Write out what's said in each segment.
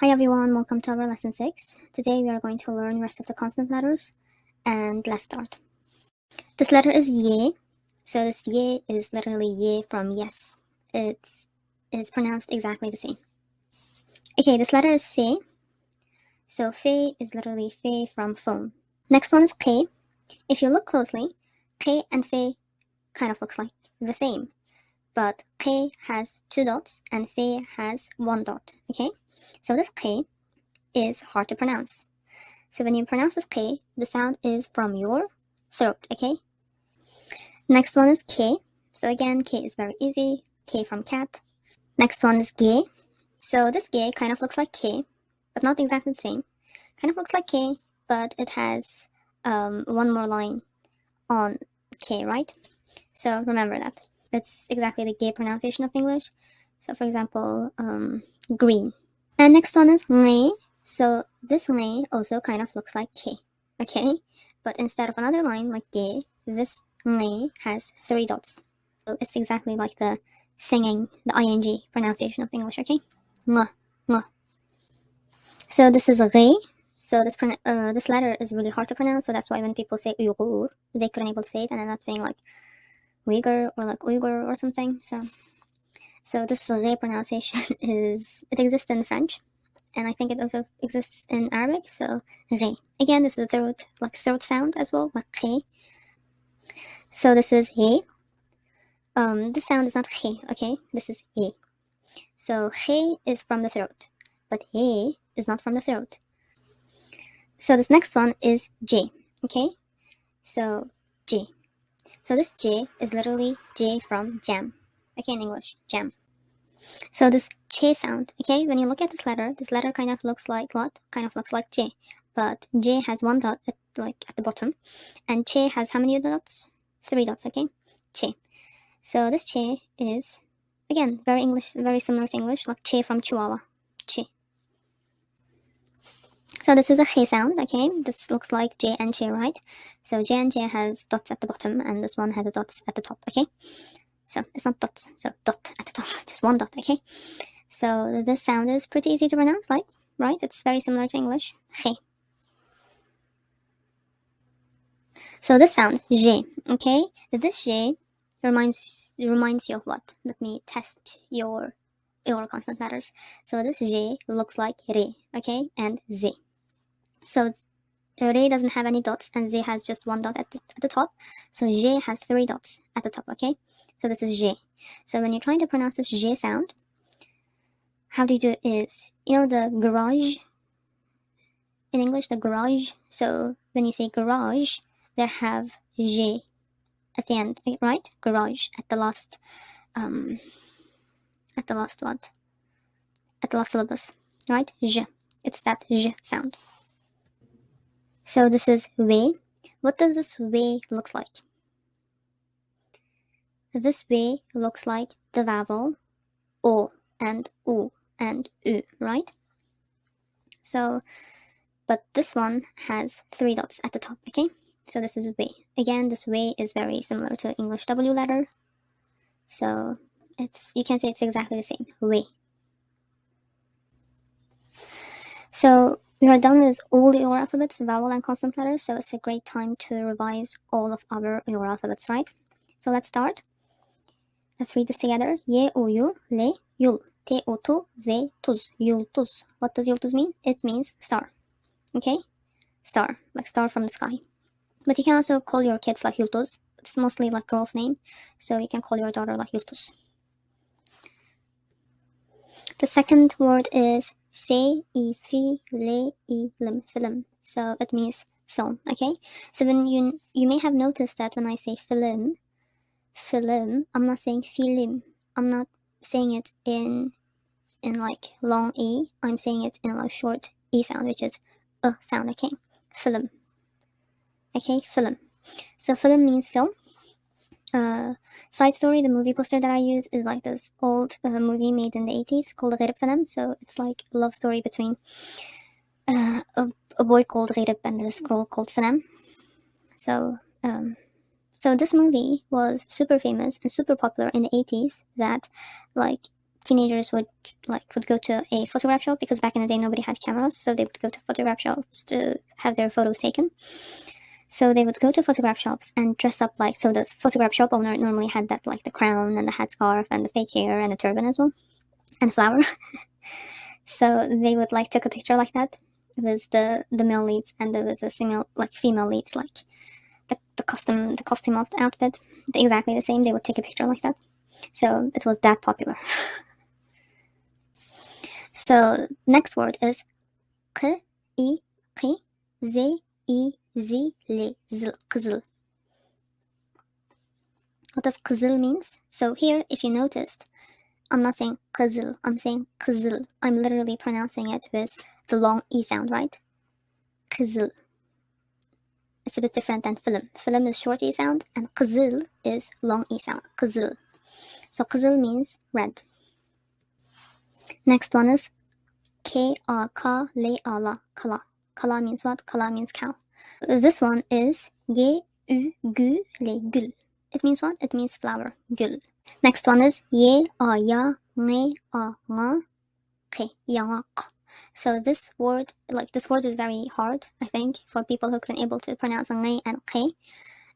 Hi everyone, welcome to our lesson 6. Today we are going to learn the rest of the consonant letters and let's start. This letter is ye. So this ye is literally ye from yes. It is pronounced exactly the same. Okay, this letter is fe. So fe is literally fe from phone. Next one is ke. If you look closely, ke and fe kind of looks like the same. But ke has 2 dots and fe has 1 dot. Okay, so this ke is hard to pronounce. So when you pronounce this K, the sound is from your throat, okay? Next one is K. So again, K is very easy. K from cat. Next one is G. So this G kind of looks like K, but not exactly the same. Kind of looks like K, but it has one more line on K, right? So remember that. It's exactly the G pronunciation of English. So for example, green. And next one is L. So this L also kind of looks like K, okay? But instead of another line like G, this L has 3 dots. So it's exactly like the singing, the ing pronunciation of English, okay? L, L. So this is Re. So this letter is really hard to pronounce, so that's why when people say Uyghur, they couldn't able to say it and end up saying like Uyghur or like Uyghur or something. So this Re pronunciation it exists in French, and I think it also exists in Arabic. So re. Again, this is a third sound as well, like re. So this is he. This sound is not he. Okay, this is he. So he is from the throat, but he is not from the throat. So this next one is j. Okay, so j. So this j is literally j from jam. Okay, in English, jam. So this j sound, okay, when you look at this letter kind of looks like what? Kind of looks like j, but j has 1 dot at the bottom, and j has how many dots? 3 dots, okay? J. So this j is again very similar to English, like j from Chihuahua. J. So this is a j sound, okay? This looks like j and j, right? So j and j has dots at the bottom, and this one has a dots at the top, okay? So it's not dots, so dot at the top, just 1 dot, okay? So this sound is pretty easy to pronounce, like, right? It's very similar to English. G. So this sound, J, okay? This J reminds you of what? Let me test your consonant letters. So this J looks like Re, okay? And Z. So Re doesn't have any dots and Z has just 1 dot at the top. So J has 3 dots at the top, okay? So this is J. So when you're trying to pronounce this J sound, how do you do it is, you know the garage in English, the garage. So when you say garage, they have J at the end, right? Garage at the last, um, at the last what? At the last syllabus, right? J. It's that J sound. So this is way. What does this way looks like? This way looks like the vowel O and U and U, right? So, but this one has 3 dots at the top, okay? So this is way. Again, this way is very similar to English W letter. So you can say it's exactly the same way. So we are done with all the Uyghur alphabets, vowel and consonant letters. So it's a great time to revise all of our Uyghur alphabets, right? So let's start. Let's read this together. Ye uyu le yul te otu ze tuz yul tuz. What does yul tuz mean? It means star. Okay, star, like star from the sky. But you can also call your kids like Yultuz. It's mostly like girl's name, so you can call your daughter like Yultuz. The second word is fe, I, fi, le, I, lim, film. So it means film, okay? So when you may have noticed that when I say film, I'm not saying film. I'm not saying it in like long E. I'm saying it in like short E sound, which is a sound, okay? Film. Okay, film. So film means film. Side story, the movie poster that I use is like this old movie made in the 80s called Ghairib Sanem. So it's like a love story between a boy called Ghairib and this girl called Sanem. So, so this movie was super famous and super popular in the 80s that like teenagers would go to a photograph shop, because back in the day nobody had cameras, so they would go to photograph shops to have their photos taken. So they would go to photograph shops and dress up so the photograph shop owner normally had that the crown and the headscarf and the fake hair and the turban as well, and flower. So they would take a picture like that. It was the male leads, and there was a female leads, the costume outfit exactly the same. They would take a picture like that. So it was that popular. So next word is q, I, qi, z, I, z, li, zil, qzil. What does qzil means? So here, if you noticed, I'm not saying qzil, I'm saying qzil. I'm literally pronouncing it with the long E sound, right? Qzil. It's a bit different than film. Film is short E sound, and qzil is long E sound. Qzil. So qzil means red. Next one is K-A-K, Le-A-La, kala. Kala means what? Kala means cow. This one is Ge-U-Gu-Le-Gul. It means what? It means flower. Gul. Next one is Ye-A-Ya, Ne-A-Nga, Ke, Yangak. So this word is very hard, I think, for people who can able to pronounce Nge and Ke.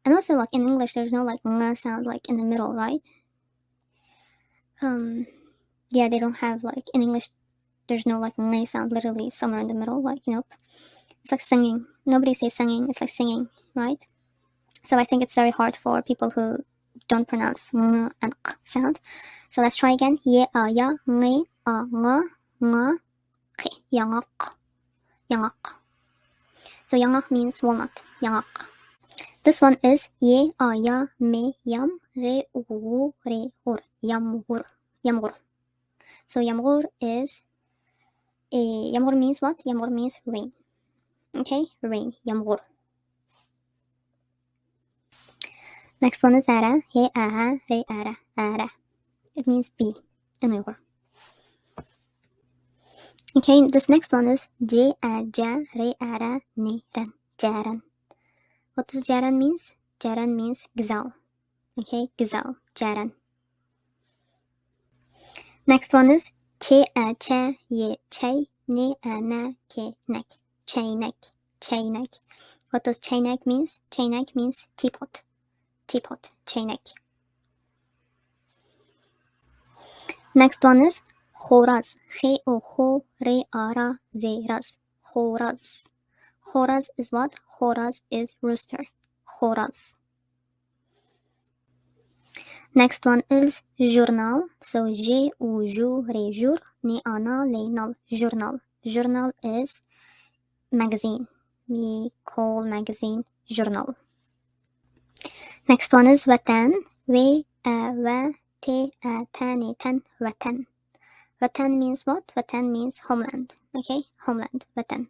And also, in English, there's no Nga sound in the middle, right? Yeah, they don't have in English. There's no Nge sound literally somewhere in the middle. Nope. It's like singing. Nobody says singing. It's like singing, right? So I think it's very hard for people who don't pronounce ng and k sound. So let's try again. Ye a ya nge a nga nga ke yangak yangak. So yangak means walnut. Yangak. This one is ye a ya me yam re u re ur yamgur yamgur. So yamgur means what? Yamgur means rain. Okay, rain. Yamgur. Next one is ara. He aha re ara ara. It means bee in Uyghur. Okay, this next one is je a ja re ara ne ran jaran. What does jaran means? Jaran means gazelle. Okay, gazelle. Jaran. Next one is che a cha ye chay ne a na ke nek. Chainek. Chainek. What does chainek means? Chainek means teapot. Teapot. Chainek. Next one is khoraz. Khe o kho re ara ze raz. Khoraz. Khoraz is what? Khoraz is rooster. Khoraz. Next one is journal. So j u ju re jour ni ana le nal. Journal. Journal is magazine. We call magazine journal. Next one is watan. We a wa te a tani tan watan. Watan means what? Watan means homeland. Okay, homeland. Watan.